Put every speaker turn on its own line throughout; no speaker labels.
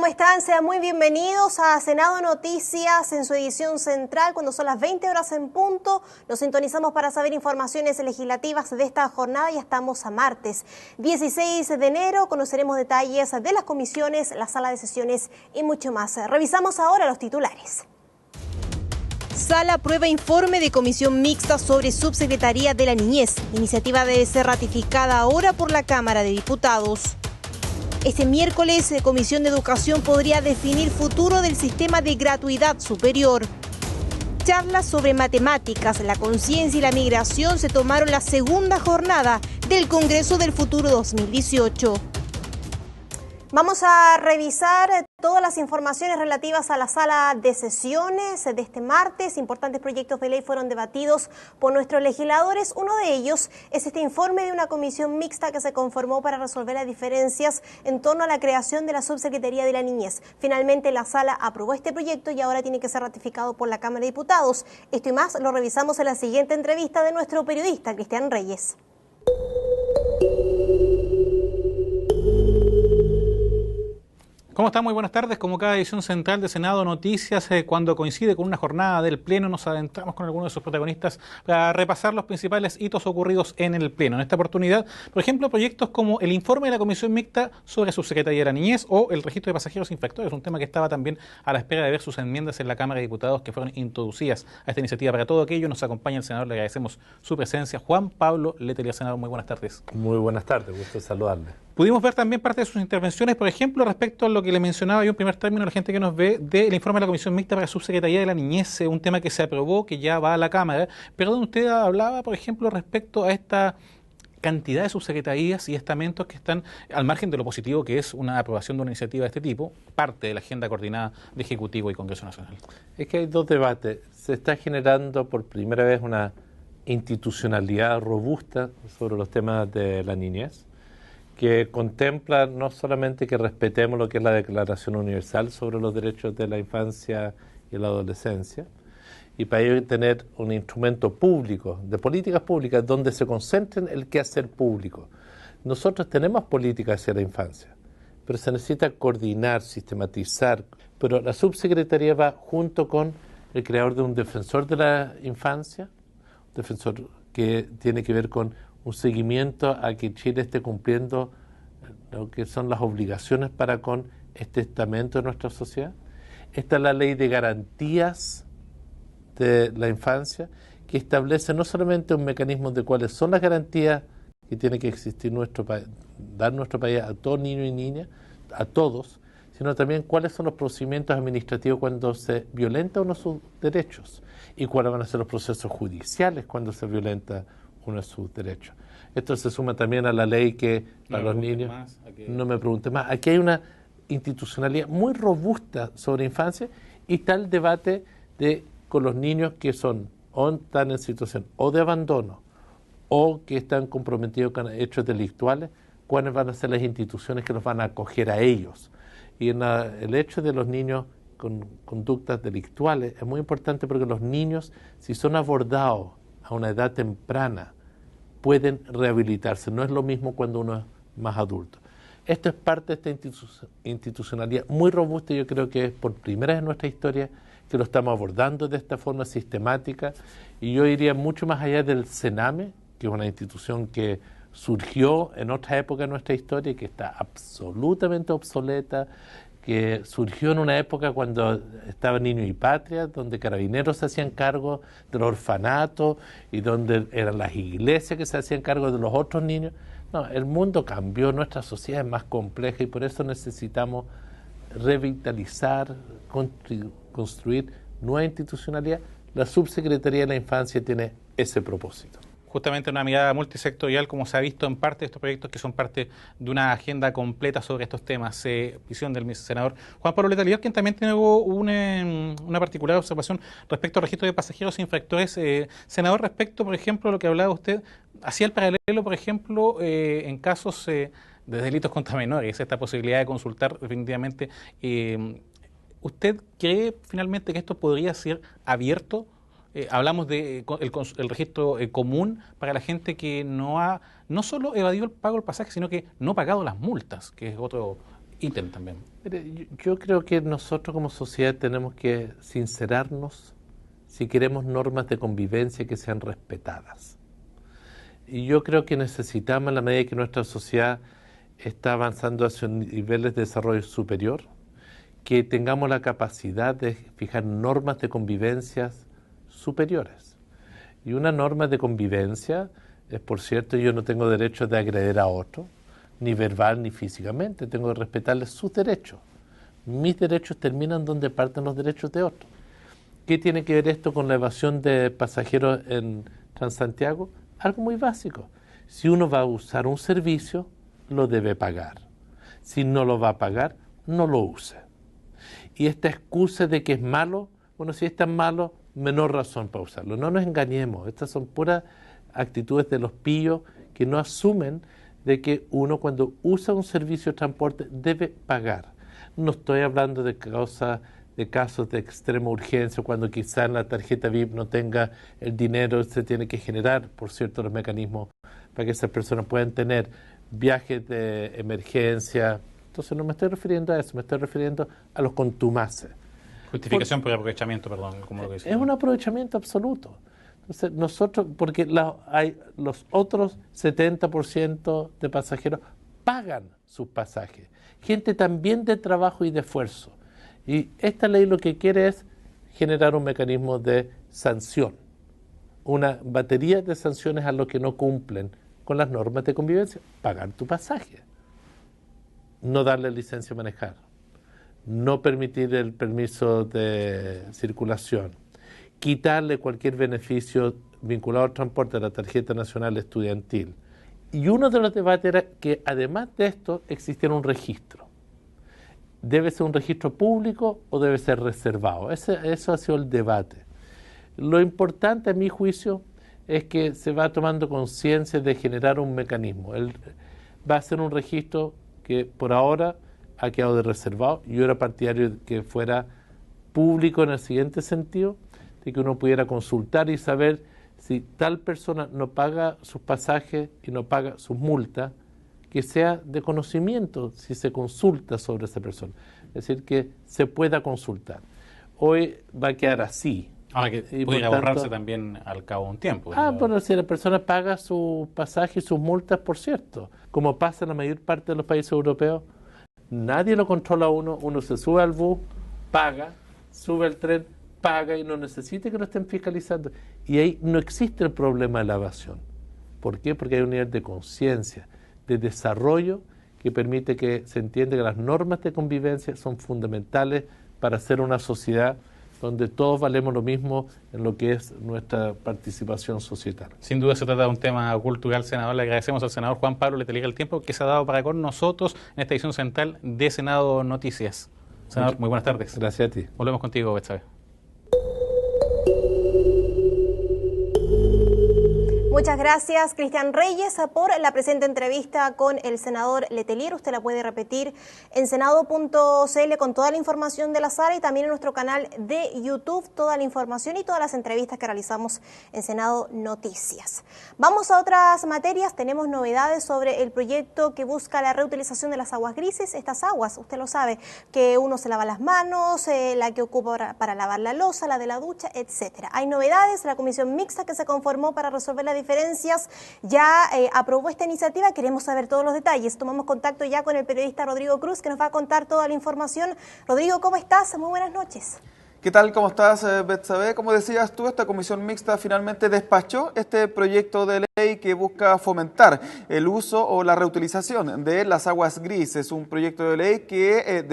¿Cómo están? Sean muy bienvenidos a Senado Noticias en su edición central. Cuando son las 20 horas en punto, nos sintonizamos para saber informaciones legislativas de esta jornada. Ya estamos a martes 16 de enero. Conoceremos detalles de las comisiones, la sala de sesiones y mucho más. Revisamos ahora los titulares. Sala aprueba informe de comisión mixta sobre subsecretaría de la niñez. Iniciativa debe ser ratificada ahora por la Cámara de Diputados. Este miércoles, la Comisión de Educación podría definir futuro del sistema de gratuidad superior. Charlas sobre matemáticas, la conciencia y la migración se tomaron la segunda jornada del Congreso del Futuro 2018. Vamos a revisar todas las informaciones relativas a la sala de sesiones de este martes. Importantes proyectos de ley fueron debatidos por nuestros legisladores. Uno de ellos es este informe de una comisión mixta que se conformó para resolver las diferencias en torno a la creación de la Subsecretaría de la Niñez. Finalmente la sala aprobó este proyecto y ahora tiene que ser ratificado por la Cámara de Diputados. Esto y más lo revisamos en la siguiente entrevista de nuestro periodista Cristian Reyes.
¿Cómo están? Muy buenas tardes. Como cada edición central de Senado Noticias, cuando coincide con una jornada del Pleno, nos adentramos con algunos de sus protagonistas para repasar los principales hitos ocurridos en el Pleno. En esta oportunidad, por ejemplo, proyectos como el informe de la Comisión Mixta sobre Subsecretaría de la Niñez o el registro de pasajeros infractores, un tema que estaba también a la espera de ver sus enmiendas en la Cámara de Diputados que fueron introducidas a esta iniciativa. Para todo aquello nos acompaña el senador, le agradecemos su presencia. Juan Pablo Letelier, senador, muy buenas tardes.
Muy buenas tardes, gusto saludarle.
Pudimos ver también parte de sus intervenciones, por ejemplo, respecto a lo que le mencionaba yo en primer término a la gente que nos ve, del informe de la Comisión Mixta para la Subsecretaría de la Niñez, un tema que se aprobó, que ya va a la Cámara, pero donde usted hablaba, por ejemplo, respecto a esta cantidad de subsecretarías y estamentos que están al margen de lo positivo que es una aprobación de una iniciativa de este tipo, parte de la agenda coordinada de Ejecutivo y Congreso Nacional.
Es que hay dos debates. Se está generando por primera vez una institucionalidad robusta sobre los temas de la niñez, que contempla no solamente que respetemos lo que es la Declaración Universal sobre los Derechos de la Infancia y la Adolescencia, y para ello tener un instrumento público, de políticas públicas, donde se concentren el quehacer público. Nosotros tenemos políticas hacia la infancia, pero se necesita coordinar, sistematizar, pero la subsecretaría va junto con el creador de un defensor de la infancia, un defensor que tiene que ver con un seguimiento a que Chile esté cumpliendo lo que son las obligaciones para con este estamento de nuestra sociedad. Esta es la ley de garantías de la infancia, que establece no solamente un mecanismo de cuáles son las garantías que tiene que existir dar nuestro país a todo niño y niña, a todos, sino también cuáles son los procedimientos administrativos cuando se violenta uno de sus derechos y cuáles van a ser los procesos judiciales cuando se violenta uno de sus derechos. Esto se suma también a la ley que para los niños, no me pregunte más, aquí hay una institucionalidad muy robusta sobre infancia y está el debate con los niños que son o están en situación o de abandono o que están comprometidos con hechos delictuales, cuáles van a ser las instituciones que los van a acoger a ellos. Y el hecho de los niños con conductas delictuales es muy importante porque los niños, si son abordados a una edad temprana, pueden rehabilitarse. No es lo mismo cuando uno es más adulto. Esto es parte de esta institucionalidad muy robusta y yo creo que es por primera vez en nuestra historia que lo estamos abordando de esta forma sistemática y yo iría mucho más allá del Sename, que es una institución que surgió en otra época de nuestra historia y que está absolutamente obsoleta, que surgió en una época cuando estaba Niños y Patria, donde carabineros se hacían cargo del orfanato y donde eran las iglesias que se hacían cargo de los otros niños. No, el mundo cambió, nuestra sociedad es más compleja y por eso necesitamos revitalizar, construir nueva institucionalidad. La Subsecretaría de la Infancia tiene ese propósito.
Justamente una mirada multisectorial, como se ha visto en parte de estos proyectos que son parte de una agenda completa sobre estos temas. Visión del senador Juan Pablo Letelier, quien también tiene una particular observación respecto al registro de pasajeros e infractores. Senador, respecto, por ejemplo, a lo que hablaba usted, hacía el paralelo, por ejemplo, en casos de delitos contra menores, esta posibilidad de consultar definitivamente. ¿Usted cree finalmente que esto podría ser abierto? Hablamos de el registro común para la gente que no ha no solo evadido el pago del pasaje, sino que no ha pagado las multas, que es otro ítem también.
Mire, yo creo que nosotros como sociedad tenemos que sincerarnos si queremos normas de convivencia que sean respetadas. Y yo creo que necesitamos, a la medida que nuestra sociedad está avanzando hacia niveles de desarrollo superior, que tengamos la capacidad de fijar normas de convivencia superiores. Y una norma de convivencia es, por cierto, yo no tengo derecho de agredir a otro, ni verbal ni físicamente, tengo que respetarles sus derechos. Mis derechos terminan donde parten los derechos de otros. ¿Qué tiene que ver esto con la evasión de pasajeros en Transantiago? Algo muy básico. Si uno va a usar un servicio, lo debe pagar. Si no lo va a pagar, no lo use. Y esta excusa de que es malo, bueno, si es tan malo, menor razón para usarlo. No nos engañemos, estas son puras actitudes de los pillos que no asumen de que uno cuando usa un servicio de transporte debe pagar. No estoy hablando de casos de extrema urgencia, cuando quizá en la tarjeta VIP no tenga el dinero, se tiene que generar, por cierto, los mecanismos para que esas personas puedan tener viajes de emergencia. Entonces no me estoy refiriendo a eso, me estoy refiriendo a los contumaces.
Justificación por aprovechamiento, perdón, como lo que dice.
Es un aprovechamiento absoluto. Entonces nosotros, porque hay los otros 70% de pasajeros pagan sus pasajes. Gente también de trabajo y de esfuerzo. Y esta ley lo que quiere es generar un mecanismo de sanción. Una batería de sanciones a los que no cumplen con las normas de convivencia. Pagar tu pasaje. No darle licencia a manejar. No permitir el permiso de circulación. Quitarle cualquier beneficio vinculado al transporte de la tarjeta nacional estudiantil. Y uno de los debates era que además de esto existiera un registro. ¿Debe ser un registro público o debe ser reservado? Eso ha sido el debate. Lo importante, a mi juicio, es que se va tomando conciencia de generar un mecanismo. Va a ser un registro que por ahora ha quedado de reservado. Yo era partidario de que fuera público en el siguiente sentido, de que uno pudiera consultar y saber si tal persona no paga sus pasajes y no paga sus multas, que sea de conocimiento si se consulta sobre esa persona. Es decir, que se pueda consultar. Hoy va a quedar así.
Ahora que podría borrarse también al cabo de un tiempo.
Bueno, si la persona paga su pasaje y sus multas, por cierto, como pasa en la mayor parte de los países europeos, nadie lo controla a uno se sube al bus, paga, sube al tren, paga y no necesita que lo estén fiscalizando. Y ahí no existe el problema de la evasión. ¿Por qué? Porque hay un nivel de conciencia, de desarrollo que permite que se entienda que las normas de convivencia son fundamentales para ser una sociedad donde todos valemos lo mismo en lo que es nuestra participación societal.
Sin duda se trata de un tema cultural, senador. Le agradecemos al senador Juan Pablo Letelier el tiempo que se ha dado para con nosotros en esta edición central de Senado Noticias. Senador, muy buenas tardes.
Gracias a ti.
Volvemos contigo, Betsabe.
Muchas gracias, Cristian Reyes, por la presente entrevista con el senador Letelier. Usted la puede repetir en senado.cl con toda la información de la sala y también en nuestro canal de YouTube, toda la información y todas las entrevistas que realizamos en Senado Noticias. Vamos a otras materias. Tenemos novedades sobre el proyecto que busca la reutilización de las aguas grises. Estas aguas, usted lo sabe, que uno se lava las manos, la que ocupa para lavar la loza, la de la ducha, etcétera. Hay novedades. La comisión mixta que se conformó para resolver la diferencias ya aprobó esta iniciativa. Queremos saber todos los detalles. Tomamos contacto ya con el periodista Rodrigo Cruz, que nos va a contar toda la información. Rodrigo, ¿cómo estás? Muy buenas noches.
¿Qué tal? ¿Cómo estás, Betsabe? Como decías tú, esta comisión mixta finalmente despachó este proyecto de ley que busca fomentar el uso o la reutilización de las aguas grises. Es un proyecto de ley que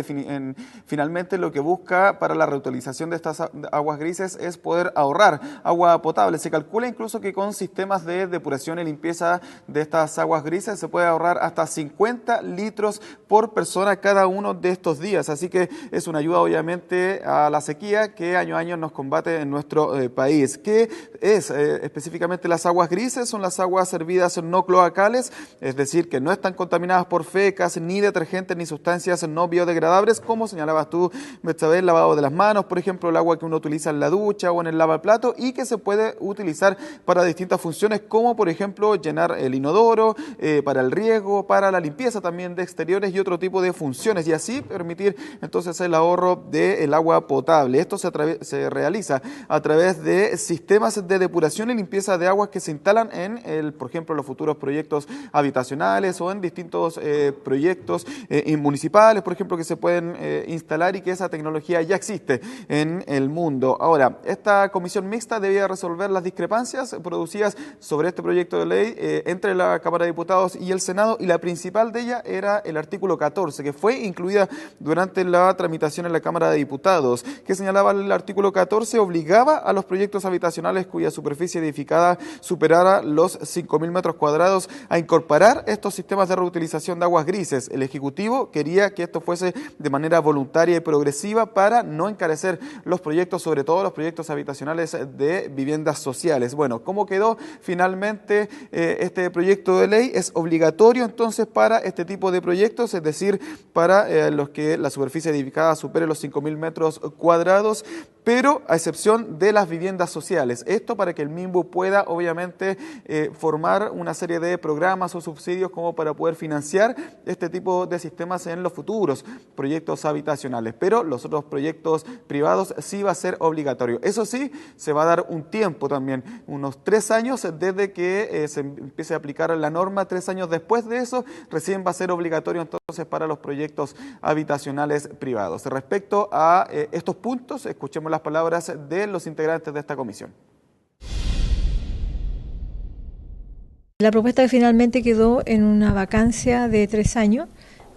finalmente lo que busca para la reutilización de estas aguas grises es poder ahorrar agua potable. Se calcula incluso que con sistemas de depuración y limpieza de estas aguas grises se puede ahorrar hasta 50 litros por persona cada uno de estos días. Así que es una ayuda obviamente a la sequía sequía que año a año nos combate en nuestro país. ¿Qué es específicamente las aguas grises? Son las aguas servidas no cloacales, es decir, que no están contaminadas por fecas, ni detergentes, ni sustancias no biodegradables, como señalabas tú, Betsabe, el lavado de las manos, por ejemplo, el agua que uno utiliza en la ducha o en el lavaplato, y que se puede utilizar para distintas funciones, como por ejemplo llenar el inodoro, para el riego, para la limpieza también de exteriores y otro tipo de funciones, y así permitir entonces el ahorro del agua potable. Esto se realiza a través de sistemas de depuración y limpieza de aguas que se instalan en, por ejemplo, los futuros proyectos habitacionales o en distintos proyectos municipales, por ejemplo, que se pueden instalar, y que esa tecnología ya existe en el mundo. Ahora, esta comisión mixta debía resolver las discrepancias producidas sobre este proyecto de ley entre la Cámara de Diputados y el Senado, y la principal de ella era el artículo 14, que fue incluida durante la tramitación en la Cámara de Diputados, que señalaba el artículo 14, obligaba a los proyectos habitacionales cuya superficie edificada superara los 5.000 metros cuadrados a incorporar estos sistemas de reutilización de aguas grises. El Ejecutivo quería que esto fuese de manera voluntaria y progresiva para no encarecer los proyectos, sobre todo los proyectos habitacionales de viviendas sociales. Bueno, ¿cómo quedó finalmente este proyecto de ley? Es obligatorio entonces para este tipo de proyectos, es decir, para los que la superficie edificada supere los 5.000 metros cuadrados, pero a excepción de las viviendas sociales. Esto para que el MIMBU pueda, obviamente, formar una serie de programas o subsidios como para poder financiar este tipo de sistemas en los futuros proyectos habitacionales. Pero los otros proyectos privados sí va a ser obligatorio. Eso sí, se va a dar un tiempo también, unos 3 años desde que se empiece a aplicar la norma. 3 años después de eso, recién va a ser obligatorio entonces para los proyectos habitacionales privados. Respecto a estos puntos, escuchemos las palabras de los integrantes de esta comisión.
La propuesta finalmente quedó en una vacancia de 3 años,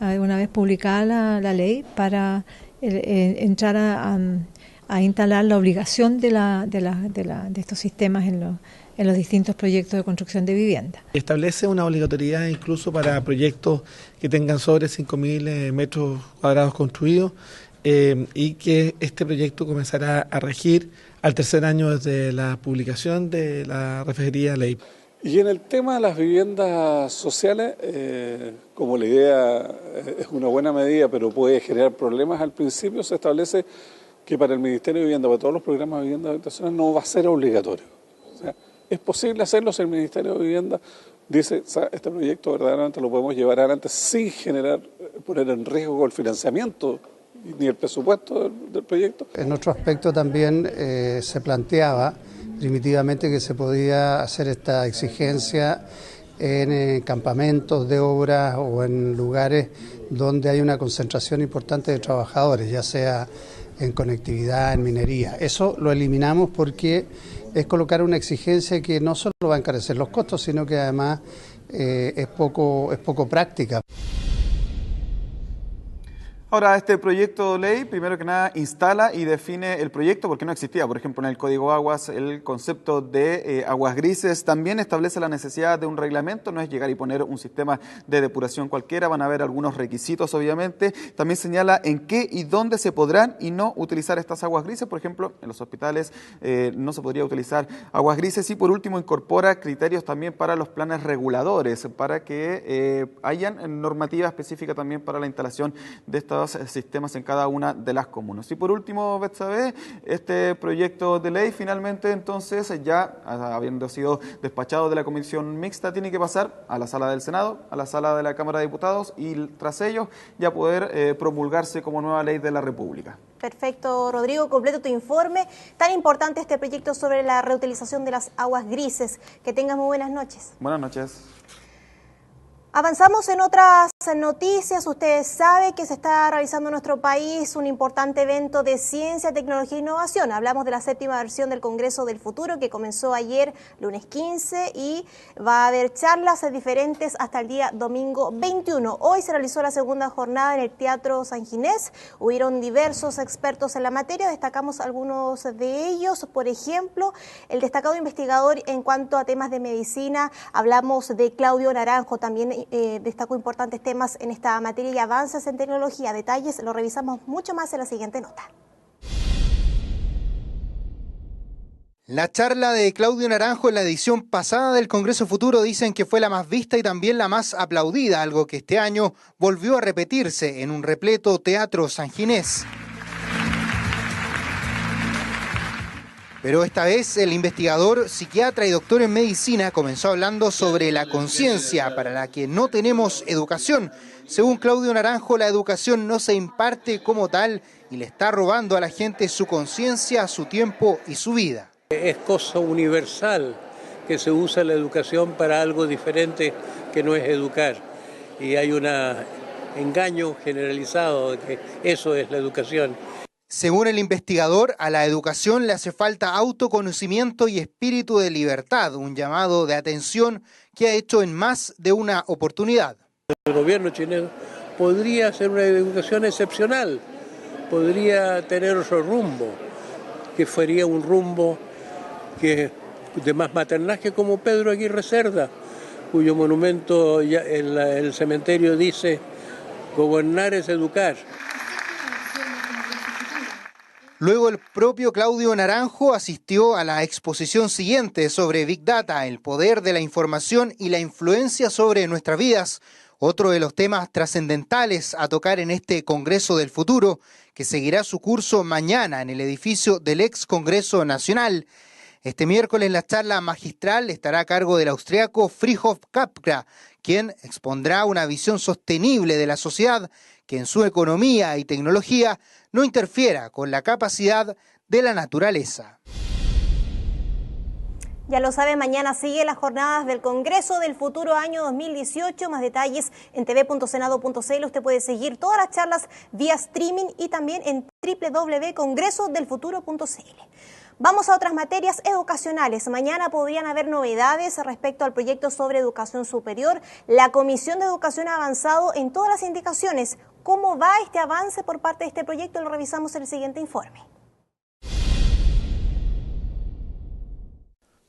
una vez publicada la ley, para entrar a instalar la obligación de estos sistemas en los distintos proyectos de construcción de vivienda.
Establece una obligatoriedad incluso para proyectos que tengan sobre 5.000 metros cuadrados construidos, y que este proyecto comenzará a regir al 3er año desde la publicación de la referida ley.
Y en el tema de las viviendas sociales, como la idea es una buena medida, pero puede generar problemas al principio, se establece que para el Ministerio de Vivienda, para todos los programas de vivienda habitacional, no va a ser obligatorio. O sea, es posible hacerlo si el Ministerio de Vivienda dice, este proyecto verdaderamente lo podemos llevar adelante sin poner en riesgo el financiamiento ni el presupuesto del proyecto.
En otro aspecto también se planteaba primitivamente que se podía hacer esta exigencia en campamentos de obras o en lugares donde hay una concentración importante de trabajadores, ya sea en conectividad, en minería. Eso lo eliminamos porque es colocar una exigencia que no solo va a encarecer los costos, sino que además es poco práctica.
Ahora, este proyecto de ley, primero que nada, instala y define el proyecto, porque no existía, por ejemplo, en el Código Aguas, el concepto de aguas grises. También establece la necesidad de un reglamento, no es llegar y poner un sistema de depuración cualquiera, van a haber algunos requisitos, obviamente. También señala en qué y dónde se podrán y no utilizar estas aguas grises. Por ejemplo, en los hospitales no se podría utilizar aguas grises. Y por último, incorpora criterios también para los planes reguladores, para que hayan normativa específica también para la instalación de estas sistemas en cada una de las comunas. Y por último, Betsabe, este proyecto de ley finalmente entonces, ya habiendo sido despachado de la comisión mixta, tiene que pasar a la sala del Senado, a la sala de la Cámara de Diputados, y tras ello ya poder promulgarse como nueva ley de la República.
Perfecto, Rodrigo, completo tu informe. Tan importante este proyecto sobre la reutilización de las aguas grises. Que tengas muy buenas noches.
Buenas noches.
Avanzamos en otras noticias. Ustedes saben que se está realizando en nuestro país un importante evento de ciencia, tecnología e innovación. Hablamos de la 7ª versión del Congreso del Futuro, que comenzó ayer, lunes 15, y va a haber charlas diferentes hasta el día domingo 21. Hoy se realizó la 2ª jornada en el Teatro San Ginés. Hubieron diversos expertos en la materia, destacamos algunos de ellos. Por ejemplo, el destacado investigador en cuanto a temas de medicina, hablamos de Claudio Naranjo, también destacó importantes temas en esta materia y avances en tecnología. Detalles lo revisamos mucho más en la siguiente nota.
La charla de Claudio Naranjo en la edición pasada del Congreso Futuro dicen que fue la más vista y también la más aplaudida, algo que este año volvió a repetirse en un repleto Teatro San Ginés. Pero esta vez el investigador, psiquiatra y doctor en medicina comenzó hablando sobre la conciencia para la que no tenemos educación. Según Claudio Naranjo, la educación no se imparte como tal y le está robando a la gente su conciencia, su tiempo y su vida.
Es cosa universal que se usa la educación para algo diferente que no es educar. Y hay un engaño generalizado de que eso es la educación.
Según el investigador, a la educación le hace falta autoconocimiento y espíritu de libertad, un llamado de atención que ha hecho en más de una oportunidad.
El gobierno chileno podría hacer una educación excepcional, podría tener otro rumbo, que fuera un rumbo que de más maternaje como Pedro Aguirre Cerda, cuyo monumento en el cementerio dice: gobernar es educar.
Luego el propio Claudio Naranjo asistió a la exposición siguiente sobre Big Data, el poder de la información y la influencia sobre nuestras vidas, otro de los temas trascendentales a tocar en este Congreso del Futuro, que seguirá su curso mañana en el edificio del ex Congreso Nacional. Este miércoles la charla magistral estará a cargo del austriaco Fridtjof Capra, quien expondrá una visión sostenible de la sociedad que en su economía y tecnología no interfiera con la capacidad de la naturaleza.
Ya lo sabe, mañana sigue las jornadas del Congreso del Futuro año 2018. Más detalles en tv.senado.cl. Usted puede seguir todas las charlas vía streaming y también en www.congresodelfuturo.cl. Vamos a otras materias educacionales. Mañana podrían haber novedades respecto al proyecto sobre educación superior. La Comisión de Educación ha avanzado en todas las indicaciones. ¿Cómo va este avance por parte de este proyecto? Lo revisamos en el siguiente informe.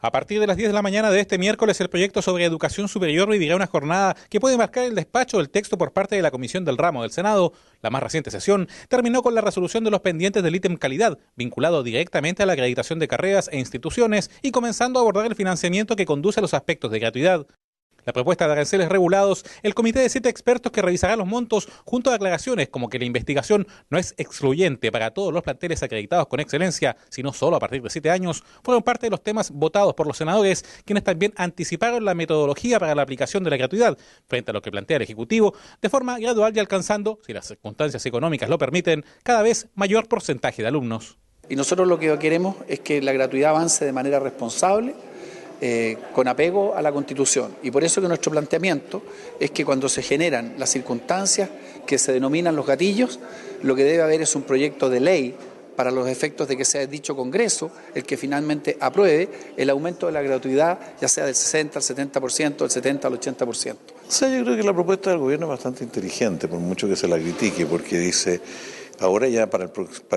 A partir de las 10 de la mañana de este miércoles, el proyecto sobre educación superior vivirá una jornada que puede marcar el despacho del texto por parte de la Comisión del Ramo del Senado. La más reciente sesión terminó con la resolución de los pendientes del ítem calidad, vinculado directamente a la acreditación de carreras e instituciones y comenzando a abordar el financiamiento que conduce a los aspectos de gratuidad. La propuesta de aranceles regulados, el comité de 7 expertos que revisará los montos junto a aclaraciones como que la investigación no es excluyente para todos los planteles acreditados con excelencia, sino solo a partir de 7 años, fueron parte de los temas votados por los senadores, quienes también anticiparon la metodología para la aplicación de la gratuidad, frente a lo que plantea el Ejecutivo, de forma gradual y alcanzando, si las circunstancias económicas lo permiten, cada vez mayor porcentaje de alumnos.
Y nosotros lo que queremos es que la gratuidad avance de manera responsable, con apego a la Constitución. Y por eso que nuestro planteamiento es que cuando se generan las circunstancias que se denominan los gatillos, lo que debe haber es un proyecto de ley para los efectos de que sea dicho Congreso el que finalmente apruebe el aumento de la gratuidad, ya sea del 60 al 70%, del 70 al 80%.
O sea, yo creo que la propuesta del gobierno es bastante inteligente, por mucho que se la critique, porque dice: ahora ya para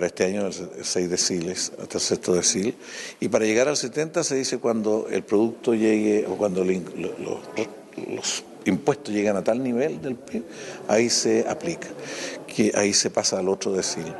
este año 6 deciles, hasta el sexto decil, y para llegar al 70 se dice cuando el producto llegue o cuando los impuestos llegan a tal nivel del PIB, ahí se aplica, que ahí se pasa al otro decil.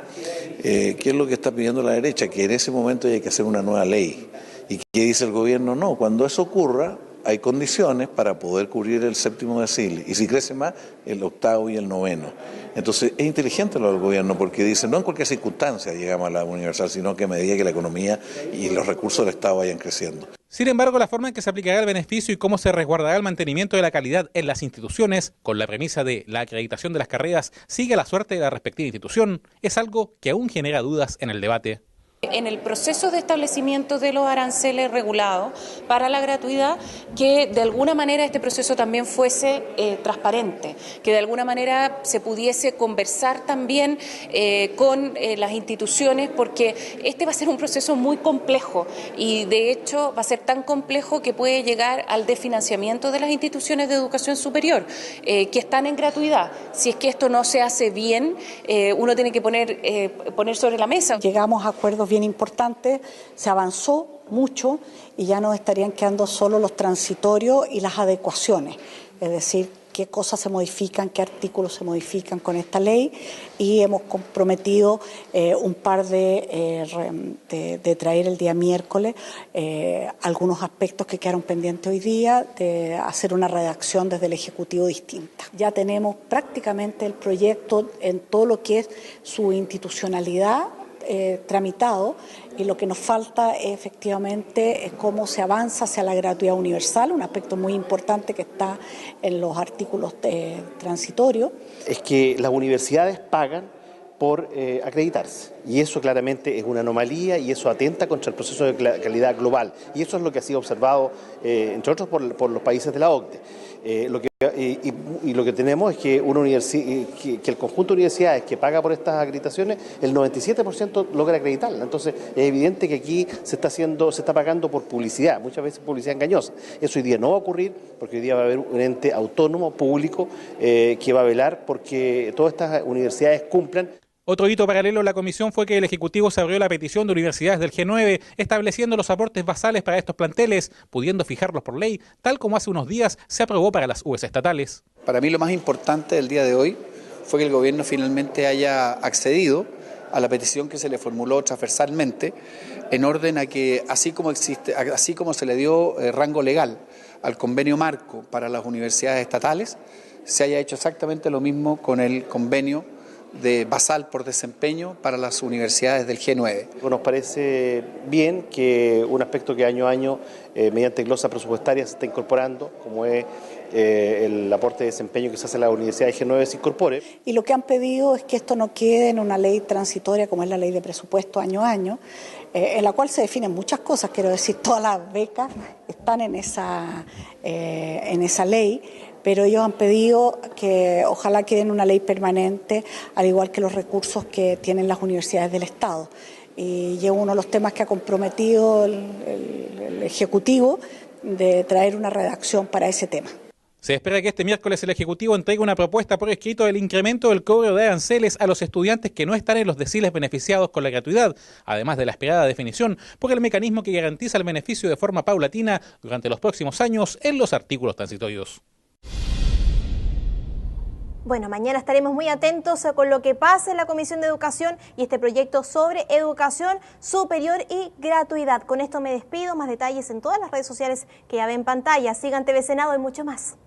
¿Qué es lo que está pidiendo la derecha? Que en ese momento hay que hacer una nueva ley. ¿Y qué dice el gobierno? No, cuando eso ocurra, hay condiciones para poder cubrir el séptimo decil, y si crece más, el octavo y el noveno. Entonces es inteligente lo del gobierno, porque dice, no en cualquier circunstancia llegamos a la universal, sino que a medida que la economía y los recursos del Estado vayan creciendo.
Sin embargo, la forma en que se aplicará el beneficio y cómo se resguardará el mantenimiento de la calidad en las instituciones, con la premisa de la acreditación de las carreras, sigue a la suerte de la respectiva institución, es algo que aún genera dudas en el debate.
En el proceso de establecimiento de los aranceles regulados para la gratuidad, que de alguna manera este proceso también fuese transparente, que de alguna manera se pudiese conversar también con las instituciones, porque este va a ser un proceso muy complejo y de hecho va a ser tan complejo que puede llegar al desfinanciamiento de las instituciones de educación superior que están en gratuidad. Si es que esto no se hace bien, uno tiene que poner sobre la mesa.
Llegamos a acuerdos bien importante, se avanzó mucho y ya nos estarían quedando solo los transitorios y las adecuaciones, es decir, qué cosas se modifican, qué artículos se modifican con esta ley, y hemos comprometido un par de traer el día miércoles algunos aspectos que quedaron pendientes hoy día, de hacer una redacción desde el Ejecutivo distinta. Ya tenemos prácticamente el proyecto en todo lo que es su institucionalidad tramitado, y lo que nos falta efectivamente es cómo se avanza hacia la gratuidad universal, un aspecto muy importante que está en los artículos transitorios.
Es que las universidades pagan por acreditarse, y eso claramente es una anomalía, y eso atenta contra el proceso de calidad global, y eso es lo que ha sido observado, entre otros, por los países de la OCDE. Lo que tenemos es que que el conjunto de universidades que paga por estas acreditaciones, el 97% logra acreditarla. Entonces es evidente que aquí se está pagando por publicidad, muchas veces publicidad engañosa. Eso hoy día no va a ocurrir, porque hoy día va a haber un ente autónomo, público, que va a velar porque todas estas universidades cumplan.
Otro hito paralelo en la comisión fue que el Ejecutivo se abrió la petición de universidades del G9, estableciendo los aportes basales para estos planteles, pudiendo fijarlos por ley, tal como hace unos días se aprobó para las UES estatales.
Para mí lo más importante del día de hoy fue que el gobierno finalmente haya accedido a la petición que se le formuló transversalmente, en orden a que, así como se le dio rango legal al convenio marco para las universidades estatales, se haya hecho exactamente lo mismo con el convenio de basal por desempeño para las universidades del G9.
Nos parece bien que un aspecto que año a año, mediante glosa presupuestaria, se está incorporando, como es el aporte de desempeño que se hace a la universidad de G9, se incorpore.
Y lo que han pedido es que esto no quede en una ley transitoria como es la ley de presupuesto año a año, en la cual se definen muchas cosas, quiero decir, todas las becas están en esa ley, pero ellos han pedido que ojalá quede en una ley permanente, al igual que los recursos que tienen las universidades del Estado. Y es uno de los temas que ha comprometido el Ejecutivo, de traer una redacción para ese tema.
Se espera que este miércoles el Ejecutivo entregue una propuesta por escrito del incremento del cobro de aranceles a los estudiantes que no están en los deciles beneficiados con la gratuidad, además de la esperada definición por el mecanismo que garantiza el beneficio de forma paulatina durante los próximos años en los artículos transitorios.
Bueno, mañana estaremos muy atentos con lo que pase en la Comisión de Educación y este proyecto sobre educación superior y gratuidad. Con esto me despido, más detalles en todas las redes sociales que ya ven en pantalla. Sigan TV Senado y mucho más.